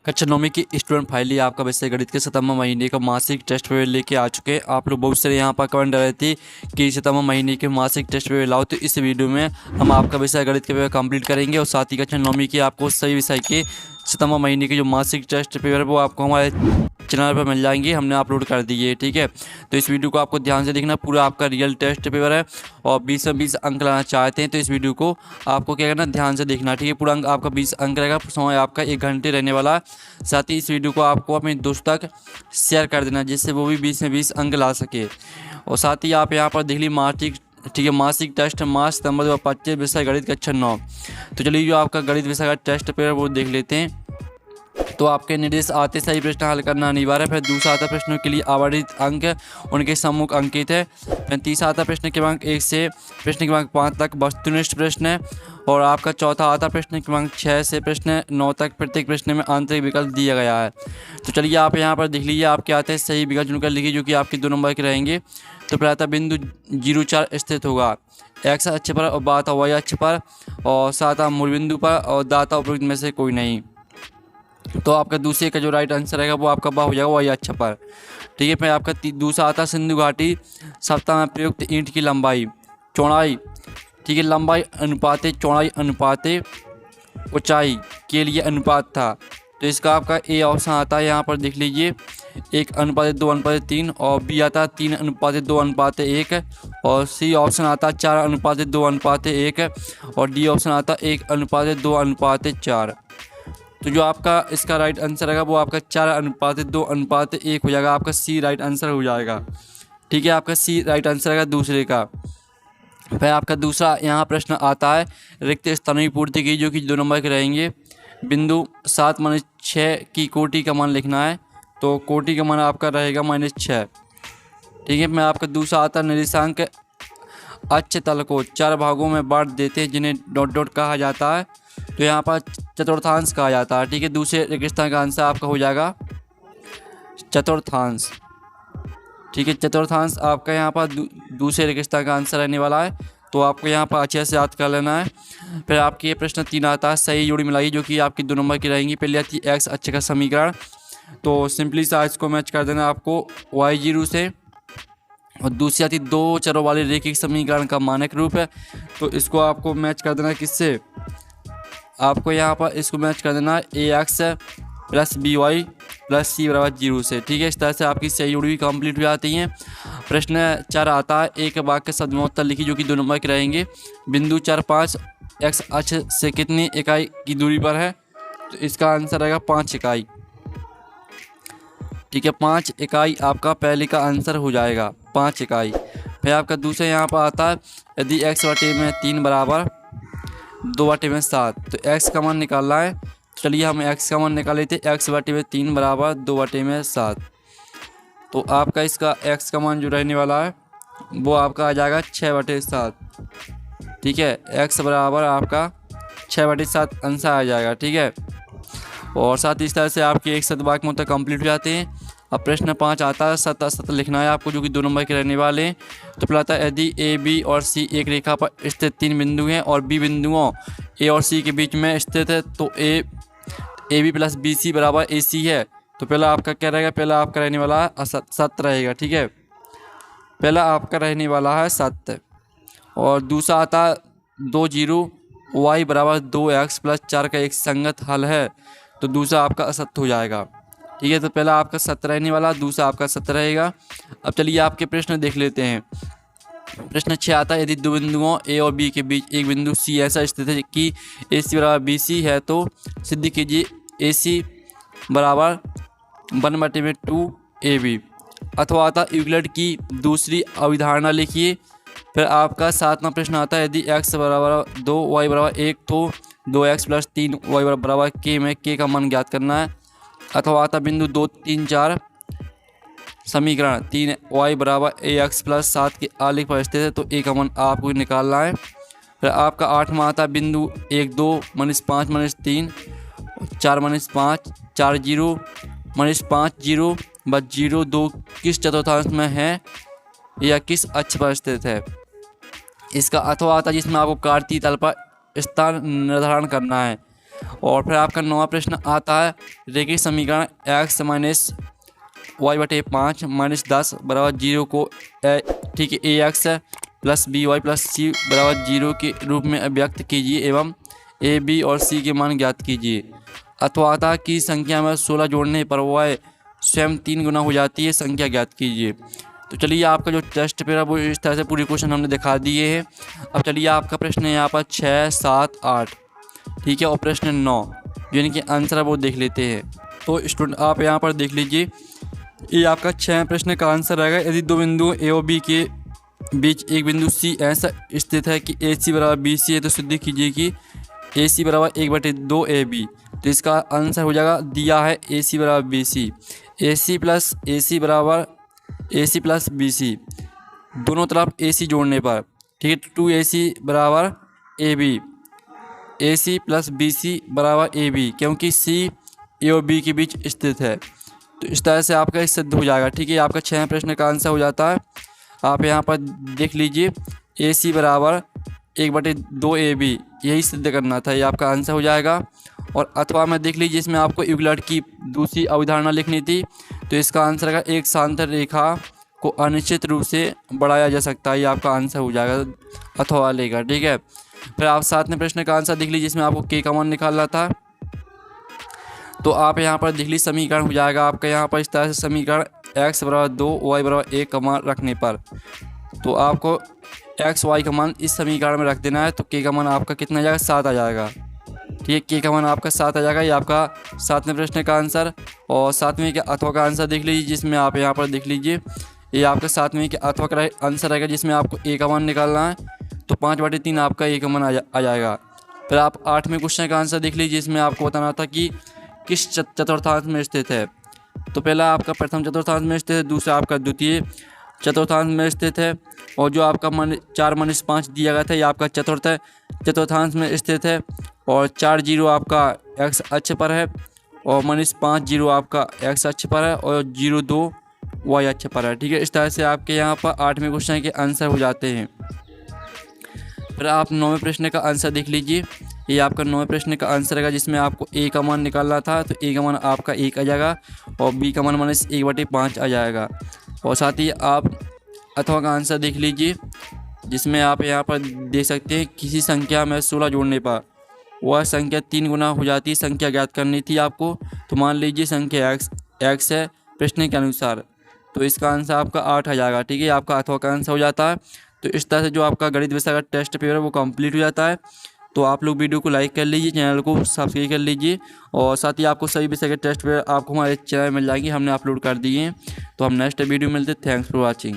कक्षा 9 की student file ही आपका विषय गणित के सितंबर महीने का मासिक टेस्ट पेपर लेके आ चुके हैं। आप लोग बहुत सारे यहाँ पर कमेंट कर रहे थे कि सितंबर महीने के मासिक टेस्ट पेपर लाओ, तो इस वीडियो में हम आपका विषय गणित के पेपर कंप्लीट करेंगे और साथ ही कक्षा 9 की आपको सभी विषय के सितंबर महीने के जो मासिक टेस्ट पेपर है वो आपको हमारे चैनल पर मिल जाएंगे, हमने अपलोड कर दिए। ठीक है, तो इस वीडियो को आपको ध्यान से देखना, पूरा आपका रियल टेस्ट पेपर है और 20 में 20 अंक लाना चाहते हैं तो इस वीडियो को आपको क्या करना, ध्यान से देखना। ठीक है, पूरा अंक आपका 20 अंक रहेगा, समय आपका 1 घंटे रहने वाला। साथ ही इस वीडियो को आपको अपने दोस्तों तक शेयर कर देना जिससे वो भी 20 में 20 अंक ला सके। और साथ ही आप यहाँ पर देख ली मासिक टेस्ट मार्च सितंबर 2025 विषय गणित कक्षा 9। तो चलिए जो आपका गणित विषय का टेस्ट पेपर वो देख लेते हैं। तो आपके निर्देश आते सही प्रश्न हल करना अनिवार्य है। फिर दूसरा आता प्रश्नों के लिए आवंटित अंक उनके सम्मुख अंकित है। फिर तीसरा आता प्रश्न क्रमांक 1 से प्रश्न क्रमांक 5 तक वस्तुनिष्ठ प्रश्न है। और आपका चौथा आता प्रश्न क्रमांक 6 से प्रश्न 9 तक प्रत्येक प्रश्न में आंतरिक विकल्प दिया गया है। तो चलिए आप यहाँ पर देख लीजिए आपके आते हैं सही विकल्प चुनकर लिखिए जो कि आपके 2 नंबर के रहेंगे। तो पहला बिंदु 04 स्थित होगा x अक्ष पर और बात y अक्ष पर, और सात मूल बिंदु पर, और दाता उपयुक्त में से कोई नहीं। तो आपका दूसरे का जो राइट आंसर रहेगा वो आपका बा हो जाएगा y अक्ष पर। ठीक है, फिर आपका दूसरा आता सिंधु घाटी सप्ताह में प्रयुक्त ईंट की लंबाई चौड़ाई। ठीक है, लंबाई अनुपाते चौड़ाई अनुपाते ऊंचाई के लिए अनुपात था। तो इसका आपका ए ऑप्शन आता है, यहाँ पर देख लीजिए 1:2:3, और बी आता है 3:2:1, और सी ऑप्शन आता है 4:2:1, और डी ऑप्शन आता है 1:2:4। तो जो आपका इसका राइट आंसर रहेगा वो आपका 4:2:1 हो जाएगा, आपका सी राइट आंसर हो जाएगा। ठीक है, आपका सी राइट आंसर रहेगा दूसरे का। फिर आपका दूसरा यहाँ प्रश्न आता है रिक्त स्थानों की पूर्ति की जो कि 2 नंबर के रहेंगे। बिंदु 7-6 की कोटि का मान लिखना है, तो कोटि का मान आपका रहेगा -6। ठीक है, मैं आपका दूसरा आता निर्देशांक अक्ष तल को 4 भागों में बांट देते हैं जिन्हें डॉट डॉट कहा जाता है, तो यहाँ पर चतुर्थांश कहा जाता है। ठीक है, दूसरे रेगिस्तान का आंसर आपका हो जाएगा चतुर्थांश। ठीक है, चतुर्थांश आपका यहाँ पर दूसरे रेगिस्तान का आंसर रहने वाला है, तो आपको यहाँ पर अच्छे से याद कर लेना है। फिर आपके ये प्रश्न 3 आता है सही जोड़ी मिलाई जो कि आपकी 2 नंबर की रहेंगी। पहले आती है एक्स अक्ष का समीकरण, तो सिंपली सा इसको मैच कर देना आपको y0 से। और दूसरी आती 2 चरों वाले रेखिक समीकरण का मानक रूप है, तो इसको आपको मैच कर देना किससे, आपको यहाँ पर इसको मैच कर देना ax + by + c = 0 से। ठीक है, इस तरह से आपकी सही जोड़ी भी कंप्लीट हो जाती हैं। प्रश्न 4 आता है एक वाक्य शब्द में उत्तर लिखी जो कि 2 नंबर के रहेंगे। बिंदु 4-5 x अक्ष से कितनी इकाई की दूरी पर है, तो इसका आंसर रहेगा 5 इकाई। ठीक है, 5 इकाई आपका पहले का आंसर हो जाएगा, 5 इकाई। फिर आपका दूसरा यहाँ पर आता है यदि x/3 बराबर 2/7, तो x का मान निकालना है। चलिए हम x का मान निकाल लेते हैं, x/3 बराबर 2/7। तो आपका इसका x का मान जो रहने वाला है वो आपका आ जाएगा 6/7। ठीक है, x बराबर आपका 6/7 आंसर आ जाएगा। ठीक है, और साथ ही इस तरह से आपके एक शतवाक्य में उत्तर कंप्लीट हो जाते हैं। अब प्रश्न 5 आता है सत लिखना है आपको जो कि 2 नंबर के रहने वाले हैं। तो पहला था यदि ए बी और सी एक रेखा पर स्थित 3 बिंदु हैं और बी बिंदुओं ए और सी के बीच में स्थित है, तो ए बी + बी सी बराबर ए सी है। तो पहला आपका क्या रहेगा, पहला आपका रहने वाला है सत्य रहेगा। ठीक है, पहला आपका रहने वाला है सत्य। और दूसरा आता 2 y बराबर 2x + 4 का एक संगत हल है, तो दूसरा आपका असत्य हो जाएगा। ठीक है, तो पहला आपका सत्य रहने वाला, दूसरा आपका सत्य रहेगा। अब चलिए आपके प्रश्न देख लेते हैं। प्रश्न 6 आता है यदि 2 बिंदुओं ए और बी के बीच एक बिंदु सी ऐसा स्थित है कि ए सी बराबर बी सी है, तो सिद्ध कीजिए ए सी बराबर 1/2 ए बी। अथवा आता यूक्लिड की दूसरी अवधारणा लिखिए। फिर आपका 7वां प्रश्न आता है यदि x बराबर 2 y बराबर 1, तो 2x + 3 y बराबर k में k का मान ज्ञात करना है। अथवा आता बिंदु 2, 3, 4 समीकरण 3y बराबर ax + 7 के आलेख पर स्थित है, तो a का मान आपको निकालना है। फिर आपका 8वां आता बिंदु 1, 2 -5 -3 4 -5 4 0 -5 0 0 2 किस चतुर्थांश में है या किस अक्ष पर स्थित है। इसका अथवा आता जिसमें आपको कार्तीय तल पर स्थान निर्धारण करना है। और फिर आपका 9वां प्रश्न आता है रेखीय समीकरण x माइनस वाई बटे 5 माइनस 10 बराबर 0 को ठीक है A X plus B Y plus C बराबर 0 के रूप में अभिव्यक्त कीजिए एवं ए बी और सी के मान ज्ञात कीजिए। अथवा आता की संख्या में 16 जोड़ने पर y स्वयं 3 गुना हो जाती है, संख्या ज्ञात कीजिए। तो चलिए आपका जो टेस्ट पेपर है वो इस तरह से पूरी क्वेश्चन हमने दिखा दिए हैं। अब चलिए आपका प्रश्न है यहाँ पर 6, 7, 8 ठीक है और प्रश्न 9 यानी कि आंसर है वो देख लेते हैं। तो स्टूडेंट आप यहाँ पर देख लीजिए, ये आपका 6 प्रश्न का आंसर रहेगा। यदि दो बिंदु ए और बी के बीच एक बिंदु सी ऐसा स्थित है कि ए सी बराबर बी सी है तो सिद्ध कीजिए कि ए सी बराबर 1/2 ए बी। तो इसका आंसर हो जाएगा, दिया है ए सी बराबर बी सी, ए सी प्लस ए सी बराबर ए सी प्लस बी सी, दोनों तरफ ए सी जोड़ने पर ठीक है 2 ए सी बराबर A B, A C plus B C बराबर ए बी, क्योंकि सी ए और बी के बीच स्थित है। तो इस तरह से आपका सिद्ध हो जाएगा। ठीक है, आपका 6 प्रश्न का आंसर हो जाता है। आप यहाँ पर देख लीजिए ए सी बराबर 1/2 ए बी, यही सिद्ध करना था, ये आपका आंसर हो जाएगा। और अथवा में देख लीजिए इसमें आपको यूक्लिड की दूसरी अवधारणा लिखनी थी, तो इसका आंसर का एक समांतर रेखा को अनिश्चित रूप से बढ़ाया जा सकता है, ये आपका आंसर हो जाएगा अथवा लेगा। ठीक है, फिर आप 7वें प्रश्न का आंसर देख लीजिए, जिसमें आपको के का मान निकालना था। तो आप यहाँ पर देख लीजिए समीकरण हो जाएगा आपका यहाँ पर इस तरह से समीकरण x बराबर 2 y बराबर 1 का मान रखने पर, तो आपको x y का मान इस समीकरण में रख देना है। तो k का मान आपका कितना आ जाएगा, 7 आ जाएगा। ठीक है, k का मान आपका 7 आ जाएगा, ये आपका 7वें प्रश्न का आंसर। और 7वें के अथवा का आंसर देख लीजिए, जिसमें आप यहाँ पर देख लीजिए ये आपका 7वें के अथवा का आंसर रहेगा, जिसमें आपको a का मान निकालना है। तो 5/3 आपका a का मान आ जाएगा। फिर आप 8वें क्वेश्चन का आंसर देख लीजिए, इसमें आपको बताना था कि किस चतुर्थांश में स्थित है। तो पहला आपका प्रथम चतुर्थांश में स्थित है, दूसरा आपका द्वितीय चतुर्थांश में स्थित है, और जो आपका 4-5 दिया गया था ये आपका चतुर्थांश में स्थित है। और 4 0 आपका x अक्ष पर है, और -5 0 आपका x अक्ष पर है, और 0 2 y अक्ष पर है। ठीक है, इस तरह से आपके यहाँ पर 8वें क्वेश्चन के आंसर हो जाते हैं। फिर आप 9वें प्रश्न का आंसर देख लीजिए, ये आपका 9वें प्रश्न का आंसर रहेगा, जिसमें आपको a का मान निकालना था। तो a का मान आपका 1 आ जाएगा, और b का मान -1/5 आ जाएगा। और साथ ही आप अथवा का आंसर देख लीजिए, जिसमें आप यहाँ पर देख सकते हैं किसी संख्या में 16 जोड़ने पर वह संख्या 3 गुना हो जाती है, संख्या ज्ञात करनी थी आपको। तो मान लीजिए संख्या x है प्रश्न के अनुसार, तो इसका आंसर आपका 8 आ जाएगा। ठीक है, आपका अथवा का आंसर हो जाता है। तो इस तरह से जो आपका गणित विषय का टेस्ट पेपर है वो कंप्लीट हो जाता है। तो आप लोग वीडियो को लाइक कर लीजिए, चैनल को सब्सक्राइब कर लीजिए, और साथ ही आपको सभी विषय के टेस्ट पेपर आपको हमारे चैनल में मिल जाएंगे, हमने अपलोड कर दिए हैं। तो हम नेक्स्ट वीडियो मिलते हैं। Thanks for watching.